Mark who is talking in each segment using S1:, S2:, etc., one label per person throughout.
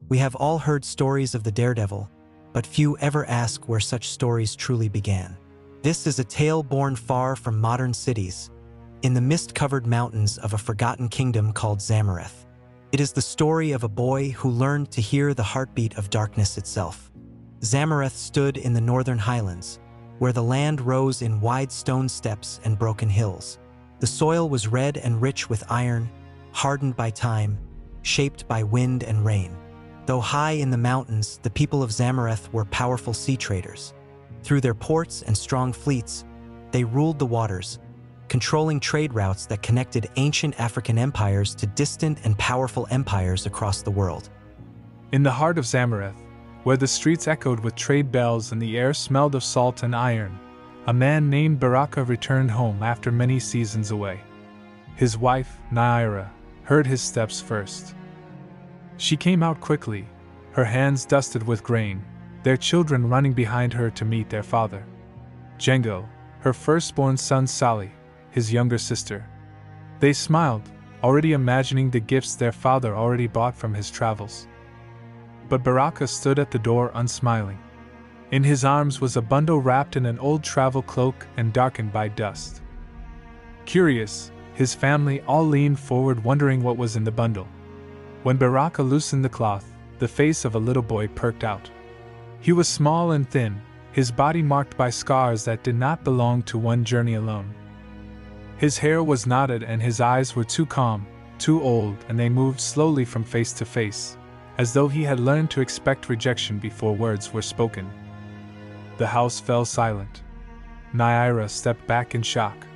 S1: We have all heard stories of the daredevil, but few ever ask where such stories truly began. This is a tale born far from modern cities, in the mist-covered mountains of a forgotten kingdom called Zamareth. It is the story of a boy who learned to hear the heartbeat of darkness itself. Zamareth stood in the northern highlands, where the land rose in wide stone steps and broken hills. The soil was red and rich with iron, hardened by time, shaped by wind and rain. Though high in the mountains, the people of Zamareth were powerful sea traders. Through their ports and strong fleets, they ruled the waters, controlling trade routes that connected ancient African empires to distant and powerful empires across the world.
S2: In the heart of Zamareth, where the streets echoed with trade bells and the air smelled of salt and iron, a man named Baraka returned home after many seasons away. His wife, Naira, heard his steps first. She came out quickly, her hands dusted with grain, their children running behind her to meet their father. Django, her firstborn son Sally, his younger sister. They smiled, already imagining the gifts their father already bought from his travels. But Baraka stood at the door unsmiling. In his arms was a bundle wrapped in an old travel cloak and darkened by dust. Curious, his family all leaned forward wondering what was in the bundle. When Baraka loosened the cloth, the face of a little boy perked out. He was small and thin, his body marked by scars that did not belong to one journey alone. His hair was knotted and his eyes were too calm, too old, and they moved slowly from face to face, as though he had learned to expect rejection before words were spoken. The house fell silent. Naira stepped back in shock.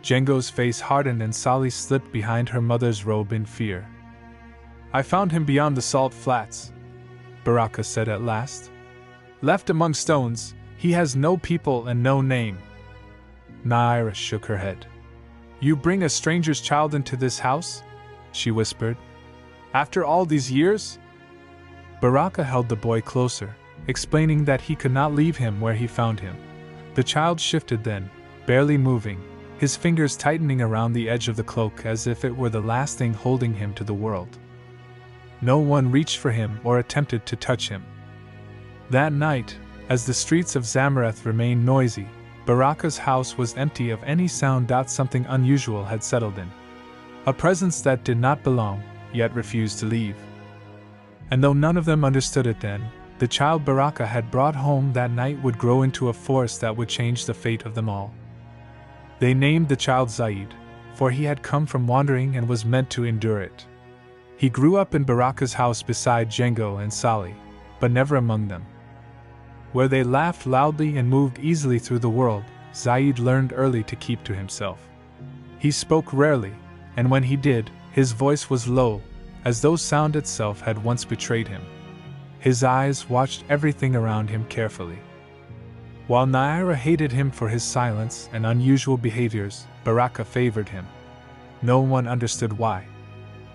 S2: Django's face hardened and Sally slipped behind her mother's robe in fear. "I found him beyond the salt flats," Baraka said at last. "Left among stones, he has no people and no name." Naira shook her head. "You bring a stranger's child into this house?" she whispered. "After all these years?" Baraka held the boy closer, explaining that he could not leave him where he found him. The child shifted then, barely moving, his fingers tightening around the edge of the cloak as if it were the last thing holding him to the world. No one reached for him or attempted to touch him. That night, as the streets of Zamareth remained noisy, Baraka's house was empty of any sound. Something unusual had settled in. A presence that did not belong, yet refused to leave. And though none of them understood it then, the child Baraka had brought home that night would grow into a force that would change the fate of them all. They named the child Zaid, for he had come from wandering and was meant to endure it. He grew up in Baraka's house beside Django and Sally, but never among them. Where they laughed loudly and moved easily through the world, Zaid learned early to keep to himself. He spoke rarely, and when he did, his voice was low, as though sound itself had once betrayed him. His eyes watched everything around him carefully. While Naira hated him for his silence and unusual behaviors, Baraka favored him. No one understood why.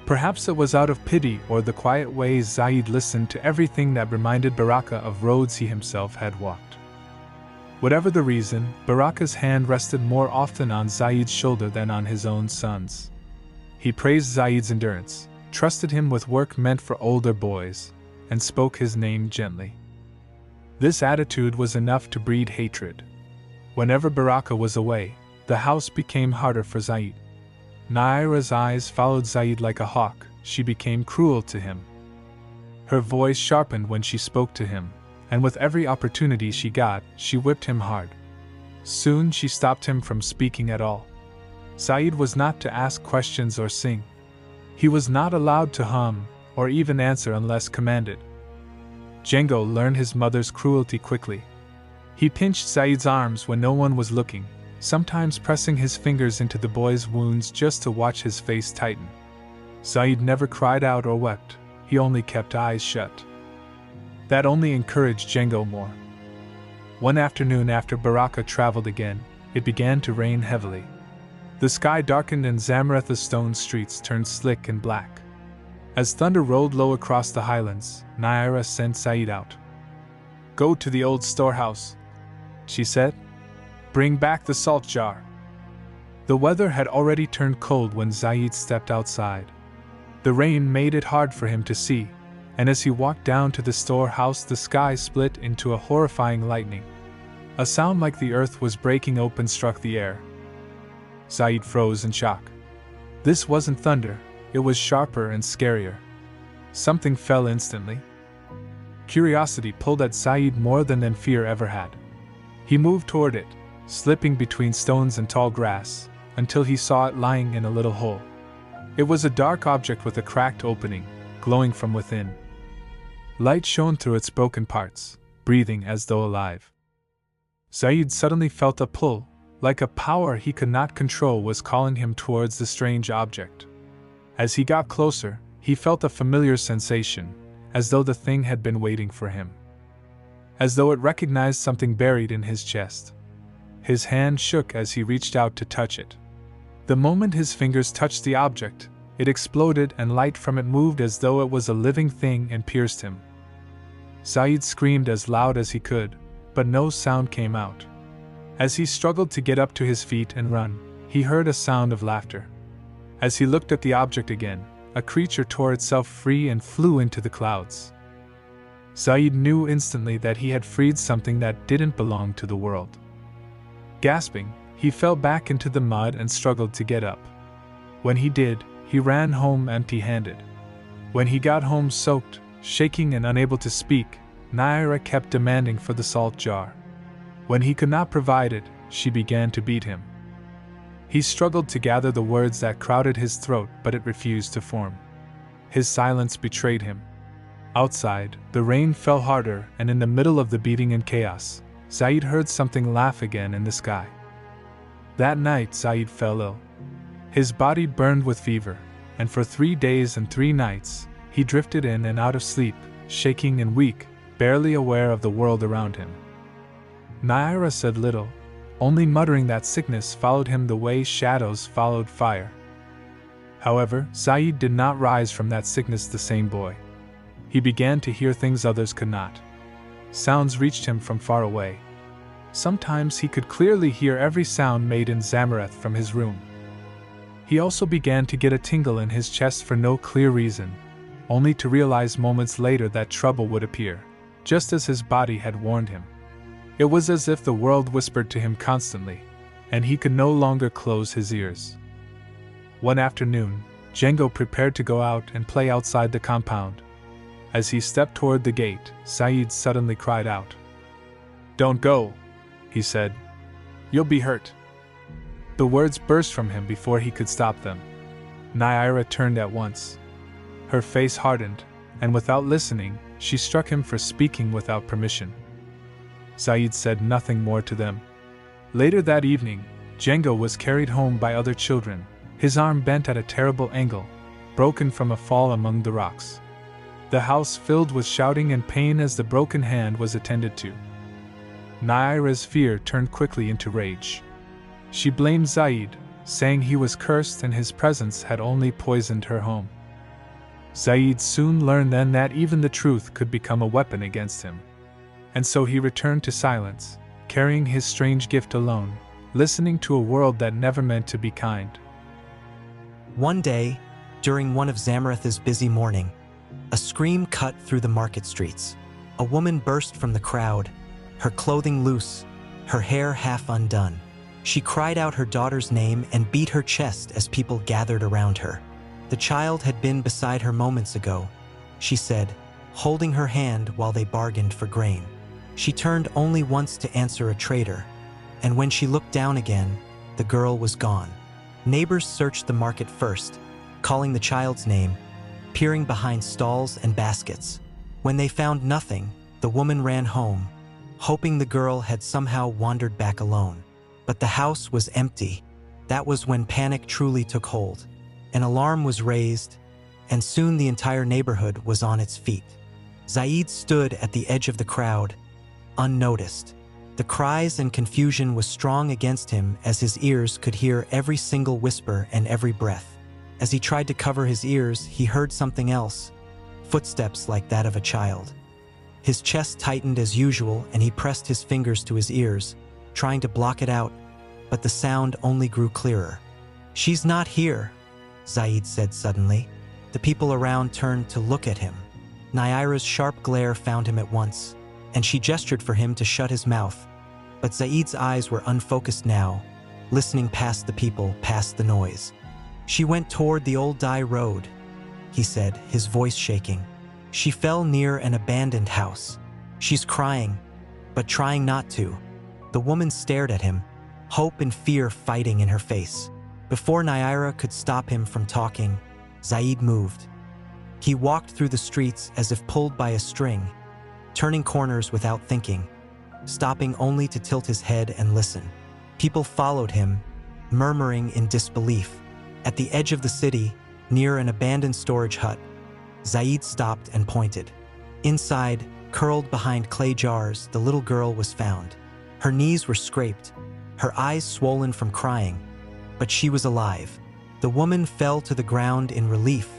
S2: Perhaps it was out of pity or the quiet ways Zaid listened to everything that reminded Baraka of roads he himself had walked. Whatever the reason, Baraka's hand rested more often on Zaid's shoulder than on his own son's. He praised Zaid's endurance, trusted him with work meant for older boys, and spoke his name gently. This attitude was enough to breed hatred. Whenever Baraka was away, the house became harder for Zaid. Naira's eyes followed Zaid like a hawk. She became cruel to him. Her voice sharpened when she spoke to him, and with every opportunity she got, she whipped him hard. Soon she stopped him from speaking at all. Zaid was not to ask questions or sing. He was not allowed to hum, or even answer unless commanded. Django learned his mother's cruelty quickly. He pinched Zaid's arms when no one was looking, sometimes pressing his fingers into the boy's wounds just to watch his face tighten. Zaid never cried out or wept, he only kept eyes shut. That only encouraged Django more. One afternoon after Baraka traveled again, it began to rain heavily. The sky darkened and Zamareth's stone streets turned slick and black. As thunder rolled low across the highlands, Naira sent Zaid out. "Go to the old storehouse," she said. "Bring back the salt jar." The weather had already turned cold when Zaid stepped outside. The rain made it hard for him to see, and as he walked down to the storehouse, the sky split into a horrifying lightning. A sound like the earth was breaking open struck the air. Zaid froze in shock. This wasn't thunder, it was sharper and scarier. Something fell instantly. Curiosity pulled at Zaid more than fear ever had. He moved toward it, slipping between stones and tall grass, until he saw it lying in a little hole. It was a dark object with a cracked opening, glowing from within. Light shone through its broken parts, breathing as though alive. Zaid suddenly felt a pull, like a power he could not control was calling him towards the strange object. As he got closer, he felt a familiar sensation, as though the thing had been waiting for him. As though it recognized something buried in his chest. His hand shook as he reached out to touch it. The moment his fingers touched the object, it exploded and light from it moved as though it was a living thing and pierced him. Zaid screamed as loud as he could, but no sound came out. As he struggled to get up to his feet and run, he heard a sound of laughter. As he looked at the object again, a creature tore itself free and flew into the clouds. Zaid knew instantly that he had freed something that didn't belong to the world. Gasping, he fell back into the mud and struggled to get up. When he did, he ran home empty-handed. When he got home soaked, shaking and unable to speak, Naira kept demanding for the salt jar. When he could not provide it, she began to beat him. He struggled to gather the words that crowded his throat, but it refused to form. His silence betrayed him. Outside, the rain fell harder, and in the middle of the beating and chaos, Zaid heard something laugh again in the sky. That night, Zaid fell ill. His body burned with fever, and for 3 days and 3 nights, he drifted in and out of sleep, shaking and weak, barely aware of the world around him. Naira said little, only muttering that sickness followed him the way shadows followed fire. However, Zaid did not rise from that sickness the same boy. He began to hear things others could not. Sounds reached him from far away. Sometimes he could clearly hear every sound made in Zamareth from his room. He also began to get a tingle in his chest for no clear reason, only to realize moments later that trouble would appear, just as his body had warned him. It was as if the world whispered to him constantly, and he could no longer close his ears. One afternoon, Django prepared to go out and play outside the compound. As he stepped toward the gate, Zaid suddenly cried out. "Don't go," he said. "You'll be hurt." The words burst from him before he could stop them. Naira turned at once. Her face hardened, and without listening, she struck him for speaking without permission. Zaid said nothing more to them. Later that evening, Django was carried home by other children, his arm bent at a terrible angle, broken from a fall among the rocks. The house filled with shouting and pain as the broken hand was attended to. Naira's fear turned quickly into rage. She blamed Zaid, saying he was cursed and his presence had only poisoned her home. Zaid soon learned then that even the truth could become a weapon against him. And so he returned to silence, carrying his strange gift alone, listening to a world that never meant to be kind.
S1: One day, during one of Zamareth's busy morning, a scream cut through the market streets. A woman burst from the crowd, her clothing loose, her hair half undone. She cried out her daughter's name and beat her chest as people gathered around her. The child had been beside her moments ago, she said, holding her hand while they bargained for grain. She turned only once to answer a trader, and when she looked down again, the girl was gone. Neighbors searched the market first, calling the child's name, peering behind stalls and baskets. When they found nothing, the woman ran home, hoping the girl had somehow wandered back alone. But the house was empty. That was when panic truly took hold. An alarm was raised, and soon the entire neighborhood was on its feet. Zaid stood at the edge of the crowd, unnoticed. The cries and confusion was strong against him as his ears could hear every single whisper and every breath. As he tried to cover his ears, he heard something else, footsteps like that of a child. His chest tightened as usual and he pressed his fingers to his ears, trying to block it out, but the sound only grew clearer. "She's not here," Zaid said suddenly. The people around turned to look at him. Naira's sharp glare found him at once, and she gestured for him to shut his mouth. But Zaid's eyes were unfocused now, listening past the people, past the noise. "She went toward the old dye road," he said, his voice shaking. "She fell near an abandoned house. She's crying, but trying not to." The woman stared at him, hope and fear fighting in her face. Before Naira could stop him from talking, Zaid moved. He walked through the streets as if pulled by a string, turning corners without thinking, stopping only to tilt his head and listen. People followed him, murmuring in disbelief. At the edge of the city, near an abandoned storage hut, Zaid stopped and pointed. Inside, curled behind clay jars, the little girl was found. Her knees were scraped, her eyes swollen from crying, but she was alive. The woman fell to the ground in relief,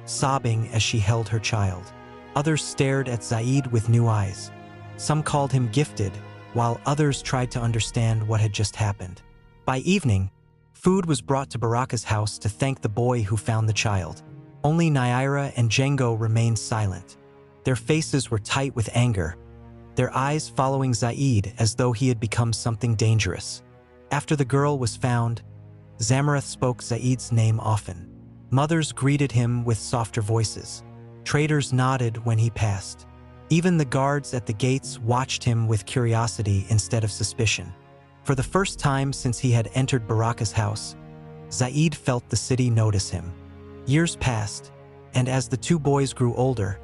S1: sobbing as she held her child. Others stared at Zaid with new eyes. Some called him gifted, while others tried to understand what had just happened. By evening, food was brought to Baraka's house to thank the boy who found the child. Only Naira and Django remained silent. Their faces were tight with anger, their eyes following Zaid as though he had become something dangerous. After the girl was found, Zamareth spoke Zaid's name often. Mothers greeted him with softer voices. Traders nodded when he passed. Even the guards at the gates watched him with curiosity instead of suspicion. For the first time since he had entered Baraka's house, Zaid felt the city notice him. Years passed, and as the two boys grew older,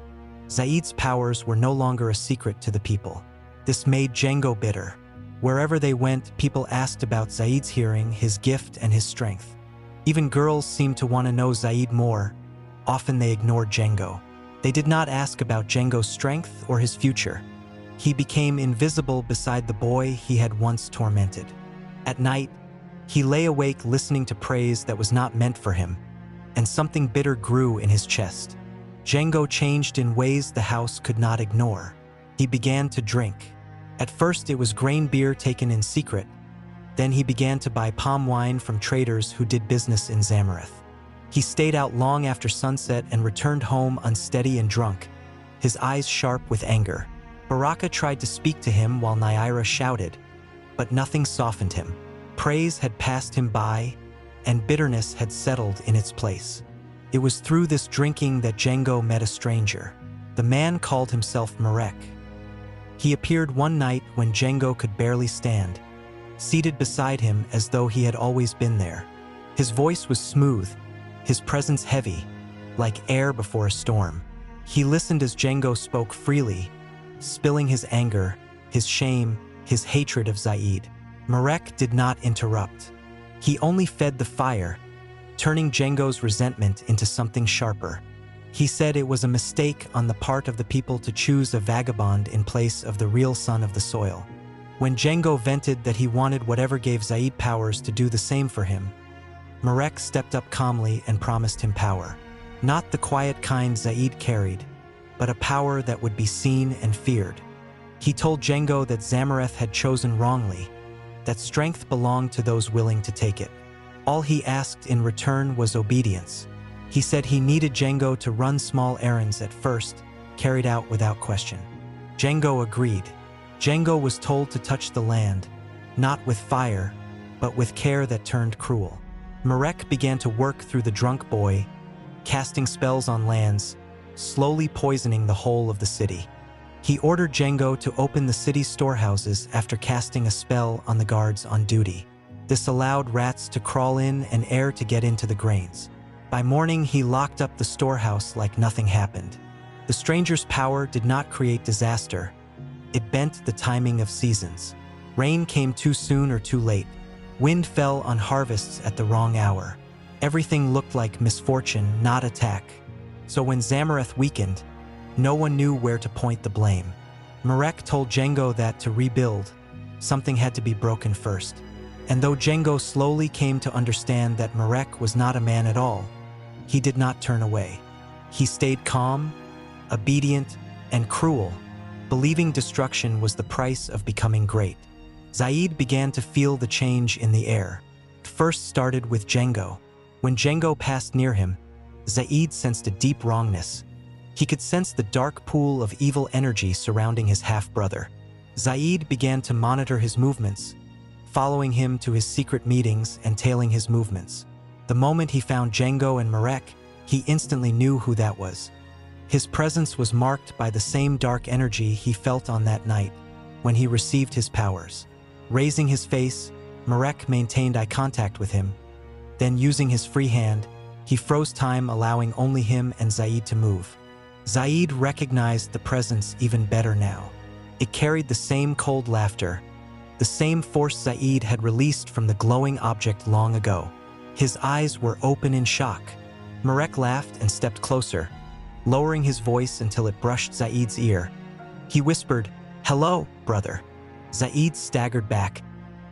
S1: Zaid's powers were no longer a secret to the people. This made Django bitter. Wherever they went, people asked about Zaid's hearing, his gift, and his strength. Even girls seemed to want to know Zaid more. Often they ignored Django. They did not ask about Django's strength or his future. He became invisible beside the boy he had once tormented. At night, he lay awake listening to praise that was not meant for him, and something bitter grew in his chest. Django changed in ways the house could not ignore. He began to drink. At first it was grain beer taken in secret. Then he began to buy palm wine from traders who did business in Zamareth. He stayed out long after sunset and returned home unsteady and drunk, his eyes sharp with anger. Baraka tried to speak to him while Naira shouted, but nothing softened him. Praise had passed him by, and bitterness had settled in its place. It was through this drinking that Django met a stranger. The man called himself Marek. He appeared one night when Django could barely stand, seated beside him as though he had always been there. His voice was smooth, his presence heavy, like air before a storm. He listened as Django spoke freely, spilling his anger, his shame, his hatred of Zaid. Marek did not interrupt. He only fed the fire, turning Django's resentment into something sharper. He said it was a mistake on the part of the people to choose a vagabond in place of the real son of the soil. When Django vented that he wanted whatever gave Zaid powers to do the same for him, Marek stepped up calmly and promised him power. Not the quiet kind Zaid carried, but a power that would be seen and feared. He told Django that Zamareth had chosen wrongly, that strength belonged to those willing to take it. All he asked in return was obedience. He said he needed Django to run small errands at first, carried out without question. Django agreed. Django was told to touch the land, not with fire, but with care that turned cruel. Marek began to work through the drunk boy, casting spells on lands, slowly poisoning the whole of the city. He ordered Django to open the city's storehouses after casting a spell on the guards on duty. This allowed rats to crawl in and air to get into the grains. By morning, he locked up the storehouse like nothing happened. The stranger's power did not create disaster. It bent the timing of seasons. Rain came too soon or too late. Wind fell on harvests at the wrong hour. Everything looked like misfortune, not attack. So when Zamareth weakened, no one knew where to point the blame. Marek told Django that to rebuild, something had to be broken first. And though Django slowly came to understand that Marek was not a man at all, he did not turn away. He stayed calm, obedient, and cruel, believing destruction was the price of becoming great. Zaid began to feel the change in the air. It first started with Django. When Django passed near him, Zaid sensed a deep wrongness. He could sense the dark pool of evil energy surrounding his half-brother. Zaid began to monitor his movements, following him to his secret meetings and tailing his movements. The moment he found Django and Marek, he instantly knew who that was. His presence was marked by the same dark energy he felt on that night when he received his powers. Raising his face, Marek maintained eye contact with him. Then, using his free hand, he froze time, allowing only him and Zaid to move. Zaid recognized the presence even better now. It carried the same cold laughter, the same force Zaid had released from the glowing object long ago. His eyes were open in shock. Marek laughed and stepped closer, lowering his voice until it brushed Zaid's ear. He whispered, "Hello, brother." Zaid staggered back,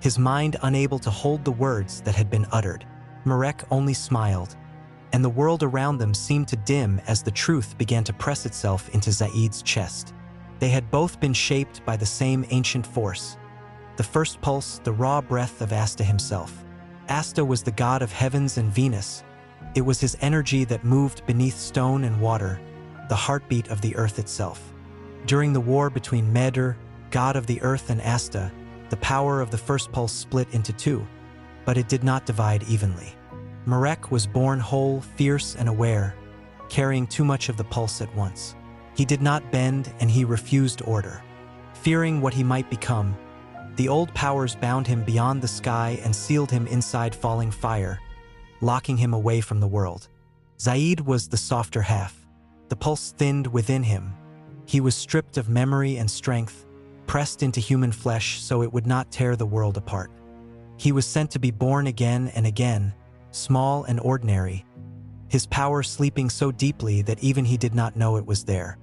S1: his mind unable to hold the words that had been uttered. Marek only smiled, and the world around them seemed to dim as the truth began to press itself into Zaid's chest. They had both been shaped by the same ancient force, the First Pulse, the raw breath of Astar himself. Astar was the god of heavens and Venus. It was his energy that moved beneath stone and water, the heartbeat of the earth itself. During the war between Medr, god of the earth, and Astar, the power of the First Pulse split into two, but it did not divide evenly. Marek was born whole, fierce, and aware, carrying too much of the pulse at once. He did not bend, and he refused order. Fearing what he might become, the old powers bound him beyond the sky and sealed him inside falling fire, locking him away from the world. Zaid was the softer half. The pulse thinned within him. He was stripped of memory and strength, pressed into human flesh so it would not tear the world apart. He was sent to be born again and again, small and ordinary, his power sleeping so deeply that even he did not know it was there.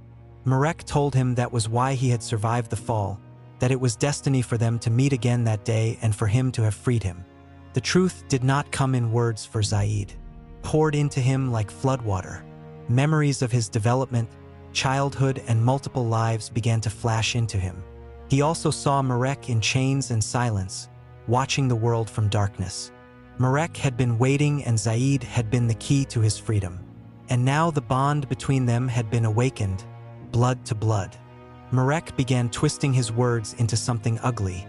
S1: Marek told him that was why he had survived the fall, that it was destiny for them to meet again that day and for him to have freed him. The truth did not come in words for Zaid, poured into him like floodwater. Memories of his development, childhood, and multiple lives began to flash into him. He also saw Marek in chains and silence, watching the world from darkness. Marek had been waiting, and Zaid had been the key to his freedom. And now the bond between them had been awakened, blood to blood. Marek began twisting his words into something ugly,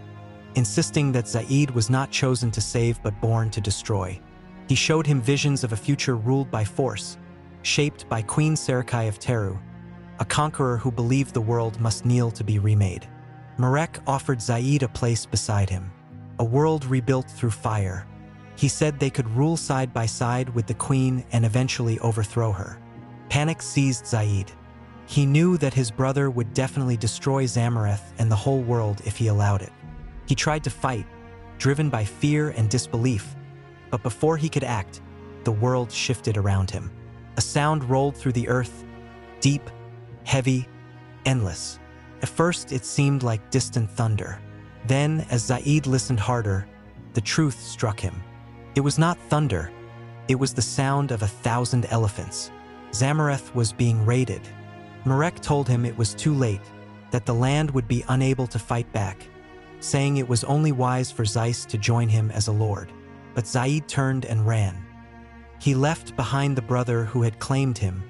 S1: insisting that Zaid was not chosen to save but born to destroy. He showed him visions of a future ruled by force, shaped by Queen Sarakai of Teru, a conqueror who believed the world must kneel to be remade. Marek offered Zaid a place beside him, a world rebuilt through fire. He said they could rule side by side with the queen and eventually overthrow her. Panic seized Zaid. He knew that his brother would definitely destroy Zamareth and the whole world if he allowed it. He tried to fight, driven by fear and disbelief, but before he could act, the world shifted around him. A sound rolled through the earth, deep, heavy, endless. At first, it seemed like distant thunder. Then, as Zaid listened harder, the truth struck him. It was not thunder. It was the sound of 1,000 elephants. Zamareth was being raided. Marek told him it was too late, that the land would be unable to fight back, saying it was only wise for Zeiss to join him as a lord. But Zaid turned and ran. He left behind the brother who had claimed him,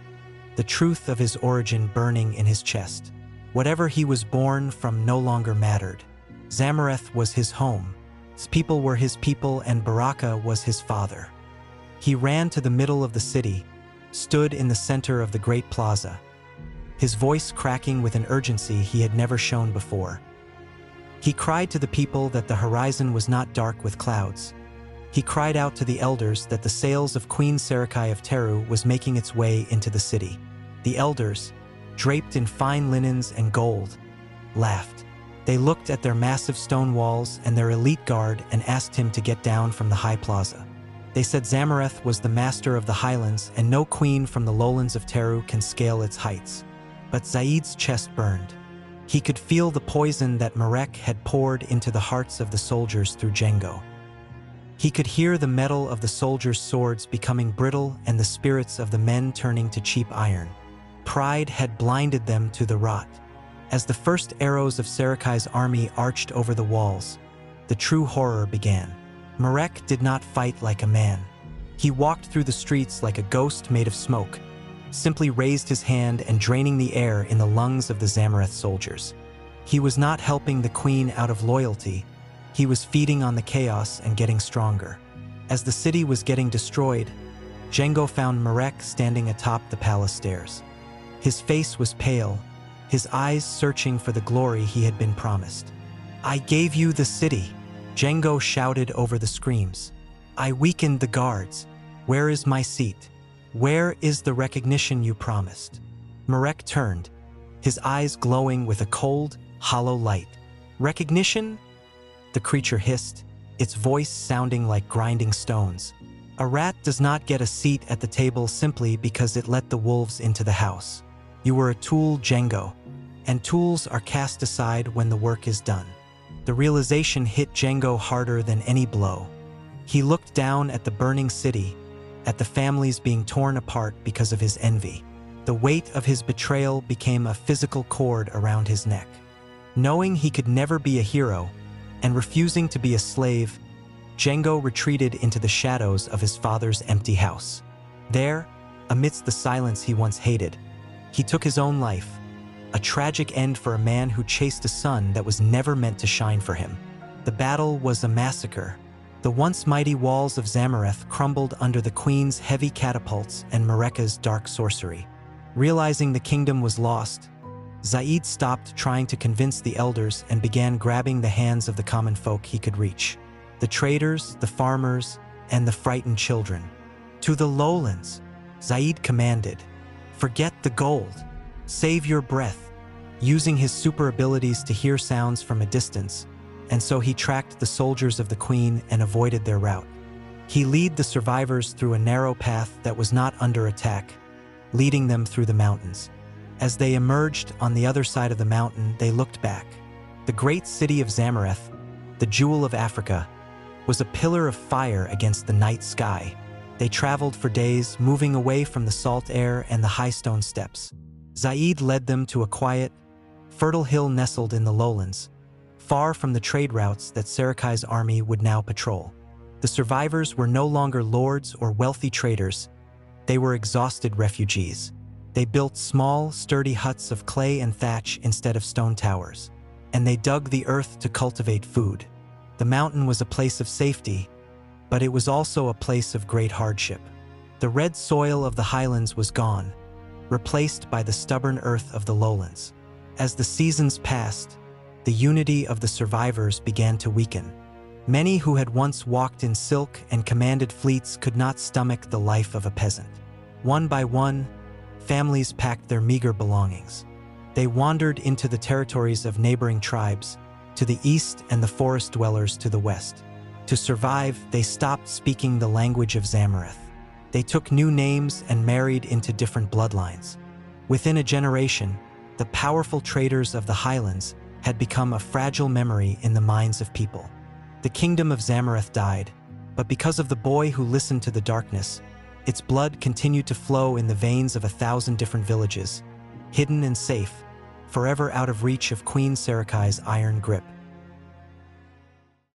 S1: the truth of his origin burning in his chest. Whatever he was born from no longer mattered. Zamareth was his home. His people were his people, and Baraka was his father. He ran to the middle of the city, stood in the center of the great plaza, his voice cracking with an urgency he had never shown before. He cried to the people that the horizon was not dark with clouds. He cried out to the elders that the sails of Queen Sarakai of Teru was making its way into the city. The elders, draped in fine linens and gold, laughed. They looked at their massive stone walls and their elite guard and asked him to get down from the high plaza. They said Zamareth was the master of the highlands and no queen from the lowlands of Teru can scale its heights. But Zaid's chest burned. He could feel the poison that Marek had poured into the hearts of the soldiers through Django. He could hear the metal of the soldiers' swords becoming brittle and the spirits of the men turning to cheap iron. Pride had blinded them to the rot. As the first arrows of Sarakai's army arched over the walls, the true horror began. Marek did not fight like a man. He walked through the streets like a ghost made of smoke, simply raised his hand and draining the air in the lungs of the Zamareth soldiers. He was not helping the queen out of loyalty, he was feeding on the chaos and getting stronger. As the city was getting destroyed, Django found Marek standing atop the palace stairs. His face was pale, his eyes searching for the glory he had been promised. "I gave you the city," Django shouted over the screams. "I weakened the guards. Where is my seat? Where is the recognition you promised?" Marek turned, his eyes glowing with a cold, hollow light. "Recognition?" the creature hissed, its voice sounding like grinding stones. "A rat does not get a seat at the table simply because it let the wolves into the house. You were a tool, Django, and tools are cast aside when the work is done." The realization hit Django harder than any blow. He looked down at the burning city, at the families being torn apart because of his envy. The weight of his betrayal became a physical cord around his neck. Knowing he could never be a hero, and refusing to be a slave, Django retreated into the shadows of his father's empty house. There, amidst the silence he once hated, he took his own life, a tragic end for a man who chased a sun that was never meant to shine for him. The battle was a massacre. The once mighty walls of Zamareth crumbled under the queen's heavy catapults and Mareka's dark sorcery. Realizing the kingdom was lost, Zaid stopped trying to convince the elders and began grabbing the hands of the common folk he could reach. The traders, the farmers, and the frightened children. "To the lowlands," Zaid commanded. "Forget the gold. Save your breath," using his super abilities to hear sounds from a distance, and so he tracked the soldiers of the queen and avoided their route. He led the survivors through a narrow path that was not under attack, leading them through the mountains. As they emerged on the other side of the mountain, they looked back. The great city of Zamareth, the jewel of Africa, was a pillar of fire against the night sky. They traveled for days, moving away from the salt air and the high stone steps. Zaid led them to a quiet, fertile hill nestled in the lowlands, far from the trade routes that Sarakai's army would now patrol. The survivors were no longer lords or wealthy traders. They were exhausted refugees. They built small, sturdy huts of clay and thatch instead of stone towers, and they dug the earth to cultivate food. The mountain was a place of safety, but it was also a place of great hardship. The red soil of the highlands was gone, replaced by the stubborn earth of the lowlands. As the seasons passed, the unity of the survivors began to weaken. Many who had once walked in silk and commanded fleets could not stomach the life of a peasant. One by one, families packed their meager belongings. They wandered into the territories of neighboring tribes, to the east and the forest dwellers to the west. To survive, they stopped speaking the language of Zamareth. They took new names and married into different bloodlines. Within a generation, the powerful traders of the highlands had become a fragile memory in the minds of people. The kingdom of Zamareth died, but because of the boy who listened to the darkness, its blood continued to flow in the veins of 1,000 different villages, hidden and safe, forever out of reach of Queen Sarakai's iron grip.